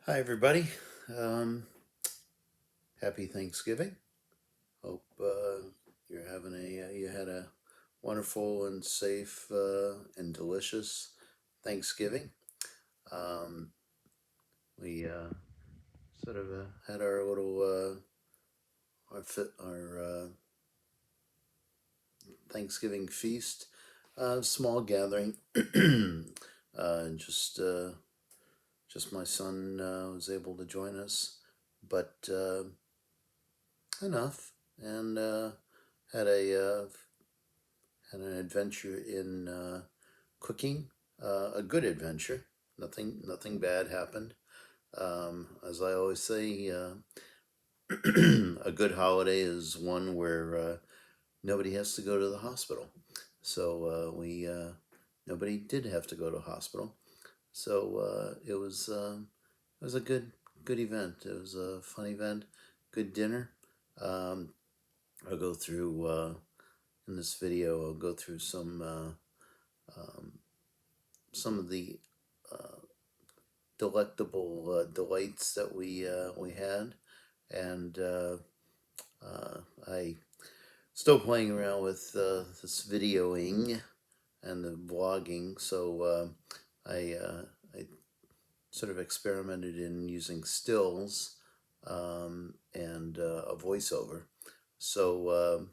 Hi, everybody. Um, Happy Thanksgiving. Hope you had a wonderful and safe and delicious Thanksgiving. Um, we sort of had our little our Thanksgiving feast, small gathering. Just my son was able to join us, but enough, and had a had an adventure in cooking, a good adventure. Nothing bad happened. As I always say, a good holiday is one where nobody has to go to the hospital. So we nobody did have to go to hospital. So it was a good event. It was a fun event, good dinner. Um, I'll go through in this video. I'll go through um, some of the uh, delectable delights that we had, and I still playing around with this videoing and the vlogging. So I sort of experimented in using stills and a voiceover. So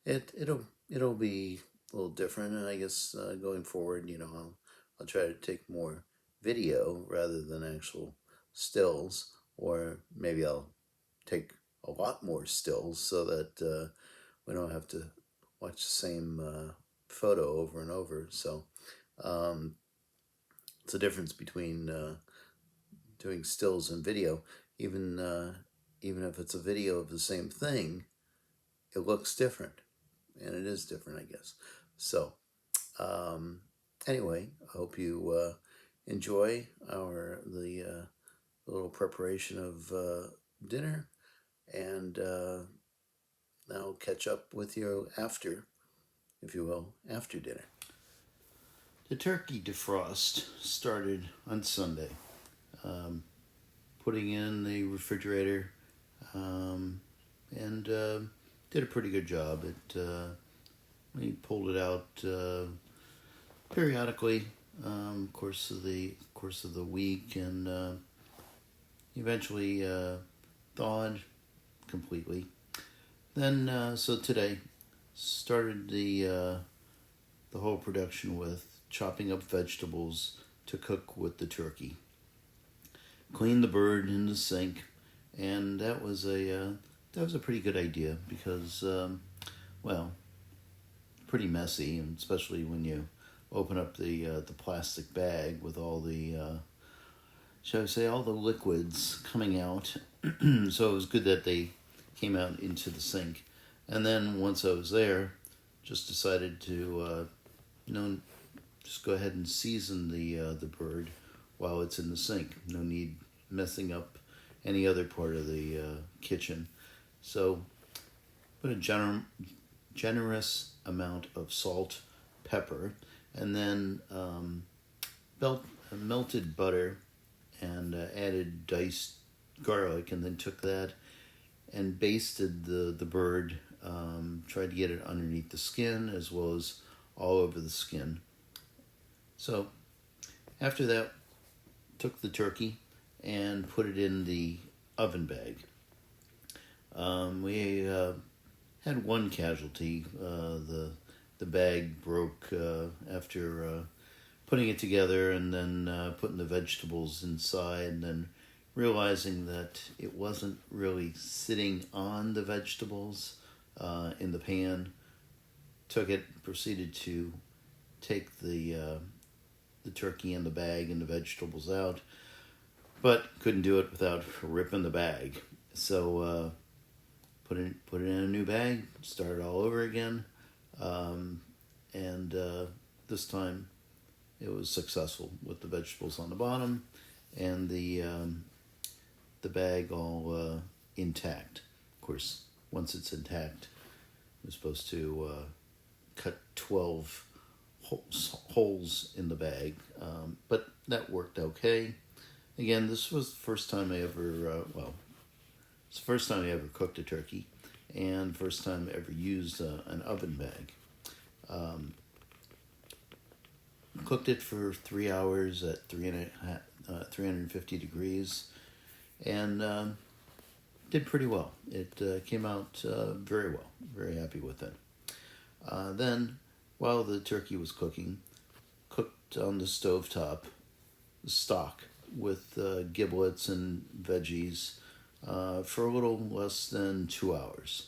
it'll be a little different, and I guess going forward, I'll try to take more video rather than actual stills, or maybe I'll take a lot more stills so that we don't have to watch the same photo over and over. So um, it's a difference between doing stills and video. Even even if it's a video of the same thing, it looks different, and it is different, I guess. So um, anyway, I hope you enjoy our the little preparation of dinner, and I'll catch up with you after, if you will, after dinner. The turkey defrost started on Sunday. Um, Putting in the refrigerator, um, and did a pretty good job. We pulled it out periodically, course of the week, and eventually thawed completely. Then so today started the whole production with chopping up vegetables to cook with the turkey. Cleaned the bird in the sink, and that was a pretty good idea because well, pretty messy, and especially when you open up the plastic bag with all the shall I say all the liquids coming out. So it was good that they came out into the sink, and then once I was there, just decided to just go ahead and season the bird while it's in the sink. No need messing up any other part of the kitchen. So put a generous amount of salt, pepper, and then melted butter, and added diced garlic, and then took that and basted the bird. Tried to get it underneath the skin as well as all over the skin. So after that, took the turkey and put it in the oven bag. We had one casualty. The bag broke after putting it together, and then putting the vegetables inside, and then realizing that it wasn't really sitting on the vegetables in the pan. Took it, proceeded to take the turkey and the bag and the vegetables out, but couldn't do it without ripping the bag. So put it in a new bag, start all over again, and this time it was successful with the vegetables on the bottom and the bag all intact. Of course, once it's intact, you're supposed to cut 12 holes in the bag, but that worked okay. again, this was the first time I ever, it's the first time I ever cooked a turkey, and first time I ever used an oven bag. Cooked it for 3 hours at 350 degrees, and did pretty well. It came out very well. Very happy with it. Then, while the turkey was cooking, cooked on the stovetop the stock with giblets and veggies for a little less than 2 hours.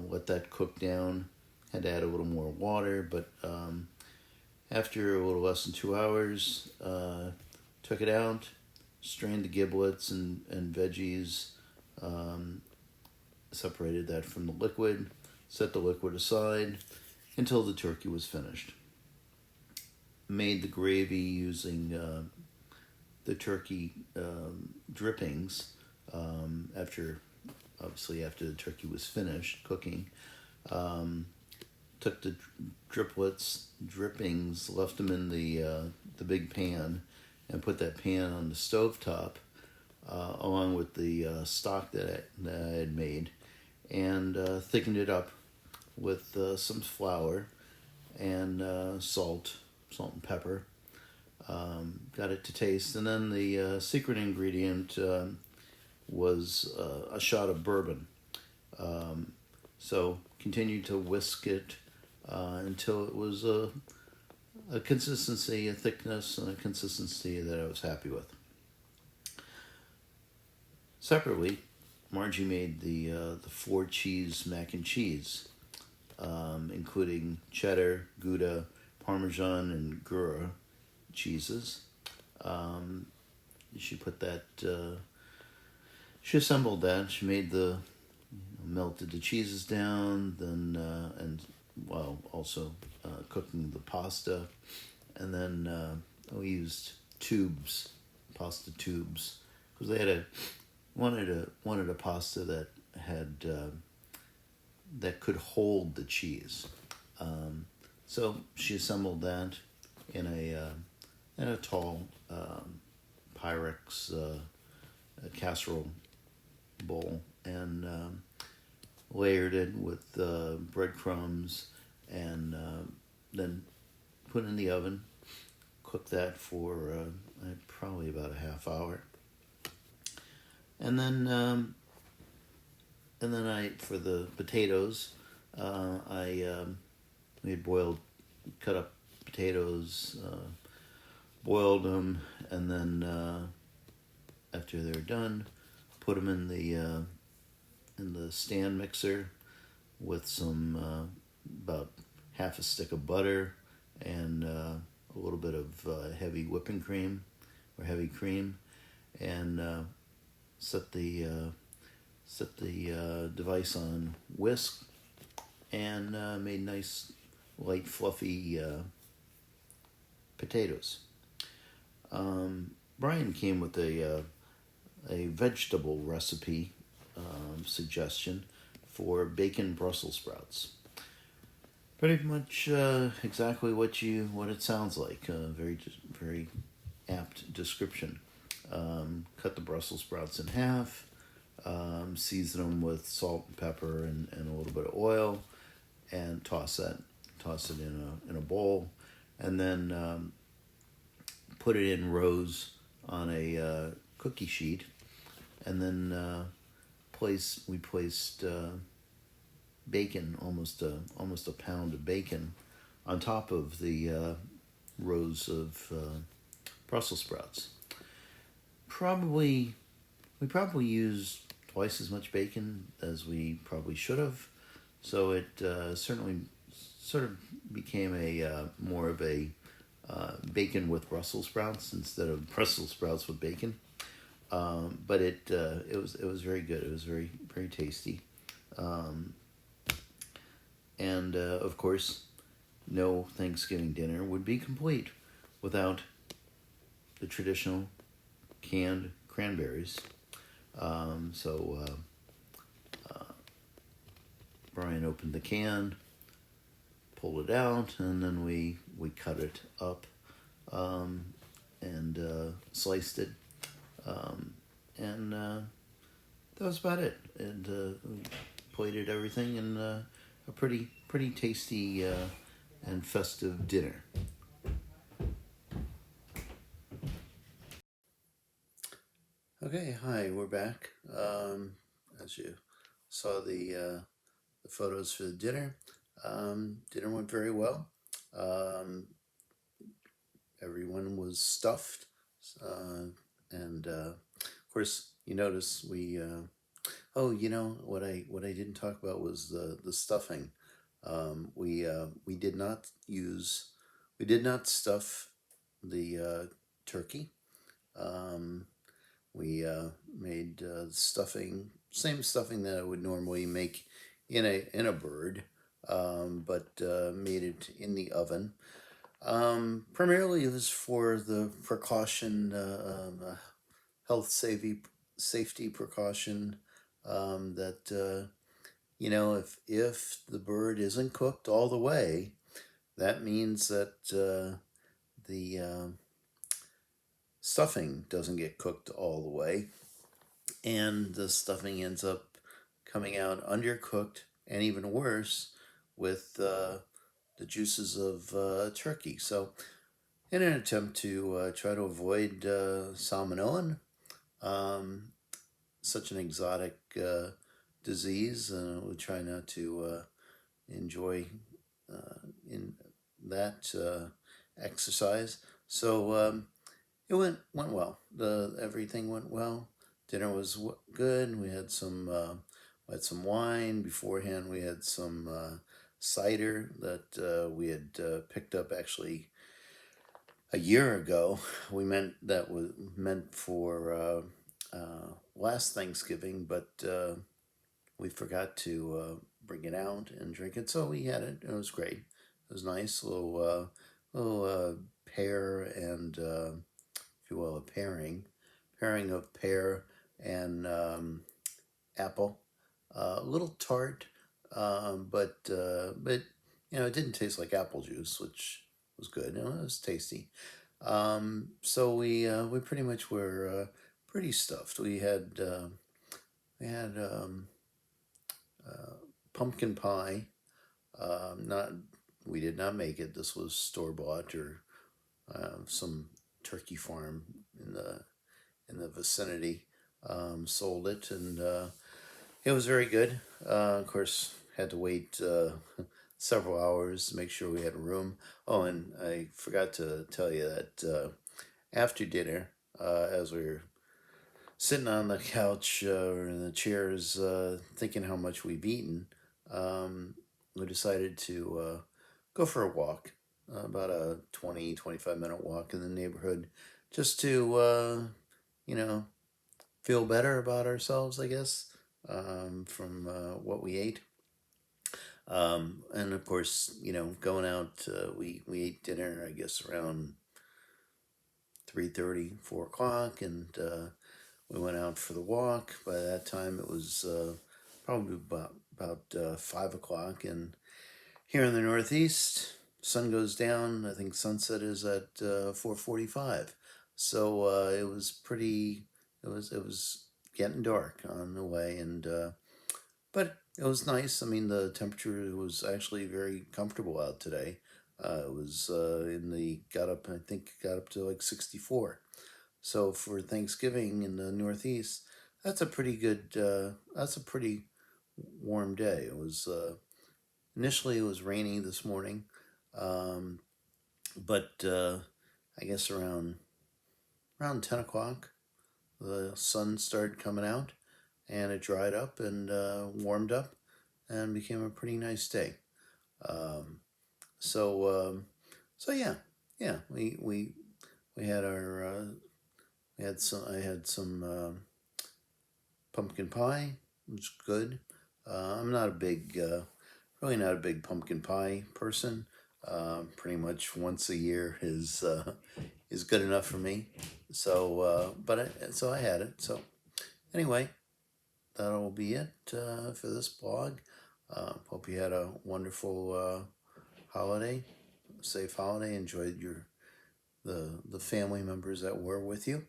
Let that cook down. Had to add a little more water, but after a little less than 2 hours, took it out, strained the giblets and veggies, separated that from the liquid, set the liquid aside until the turkey was finished. Made the gravy using the turkey drippings after the turkey was finished cooking. Took the drippings, left them in the big pan, and put that pan on the stovetop, along with the stock that I had made, and thickened it up with some flour and salt and pepper. Got it to taste, and then the secret ingredient was a shot of bourbon. So continued to whisk it until it was a consistency, a thickness, and a consistency that I was happy with. Separately, Margie made the 4-cheese mac and cheese, including cheddar, Gouda, Parmesan, and Gruyere cheeses. She put that. She assembled that. She made melted the cheeses down, then and while also cooking the pasta, and then we used pasta tubes, because they wanted a pasta that had that could hold the cheese. So she assembled that in a tall Pyrex casserole bowl, and layered it with breadcrumbs, and then put in the oven. Cooked that for probably about a half hour, and then for the potatoes, we had cut up potatoes, boiled them, and then after they were done, put them in the stand mixer with some about half a stick of butter and a little bit of heavy whipping cream or heavy cream, and set the device on whisk, and made nice light fluffy potatoes. Brian came with a vegetable recipe suggestion for bacon Brussels sprouts. Pretty much exactly what it sounds like. Very apt description. Cut the Brussels sprouts in half, season them with salt and pepper and a little bit of oil, and toss it in a bowl, and then put it in rows on a cookie sheet, and then we placed bacon, almost a pound of bacon, on top of the rows of Brussels sprouts. We probably used twice as much bacon as we probably should have, so it certainly sort of became more of a bacon with Brussels sprouts instead of Brussels sprouts with bacon. But it was very good. It was very, very tasty. And of course, no Thanksgiving dinner would be complete without the traditional canned cranberries. So Brian opened the can, pulled it out, and then we cut it up and sliced it And that was about it. And we plated everything and a pretty tasty and festive dinner. Okay, hi, we're back. As you saw the photos for the dinner, dinner went very well. Um, Everyone was stuffed, and of course, you notice we. Oh, you know what I didn't talk about was the stuffing. We did not use we did not stuff the turkey. Um, we made stuffing, same stuffing that I would normally make in a bird, but made it in the oven. Primarily, it was for the precaution, health safety precaution, that if the bird isn't cooked all the way, that means that the stuffing doesn't get cooked all the way, and the stuffing ends up coming out undercooked, and even worse, with the juices of turkey. So, in an attempt to try to avoid salmonella, um, such an exotic disease, we try not to enjoy in that exercise. So it went well. Everything went well. Dinner was good. We had some wine beforehand. We had some cider that we had picked up actually a year ago. We meant that was meant for last Thanksgiving, but we forgot to bring it out and drink it. So we had it. It was great. It was nice. Little pear and, if you will, a pairing of pear and apple. A little tart, but it didn't taste like apple juice, which was good. It was tasty. So we pretty much were pretty stuffed. We had pumpkin pie. Not We did not make it. This was store bought or some turkey farm in the vicinity sold it, and it was very good. Of course, had to wait several hours to make sure we had room. Oh, and I forgot to tell you that after dinner, as we were sitting on the couch or in the chairs, thinking how much we've eaten, we decided to go for a walk, about a 25 minute walk in the neighborhood, just to, you know, feel better about ourselves, I guess, from what we ate. And of course, going out, we ate dinner, I guess, around 3:30, 4 o'clock, and we went out for the walk. By that time, it was probably about 5 o'clock, and here in the Northeast, sun goes down. I think sunset is at 4:45. So it was pretty. It was getting dark on the way, and but it was nice. I mean, the temperature was actually very comfortable out today. It was in the got up. I think it got up to like 64. So for Thanksgiving in the Northeast, that's a pretty good. That's a pretty warm day. It was initially it was rainy this morning, um, but I guess around 10 o'clock, the sun started coming out, and it dried up and warmed up, and became a pretty nice day. Um, so so yeah, yeah. We had our we had some. I had some pumpkin pie. It was good. I'm not a big, really not a big pumpkin pie person. Pretty much once a year is good enough for me. So, so I had it. So anyway, that'll be it for this blog. Hope you had a wonderful holiday, safe holiday. Enjoyed the family members that were with you.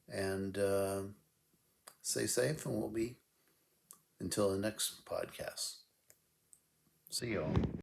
and stay safe, and we'll be until the next podcast. See you all.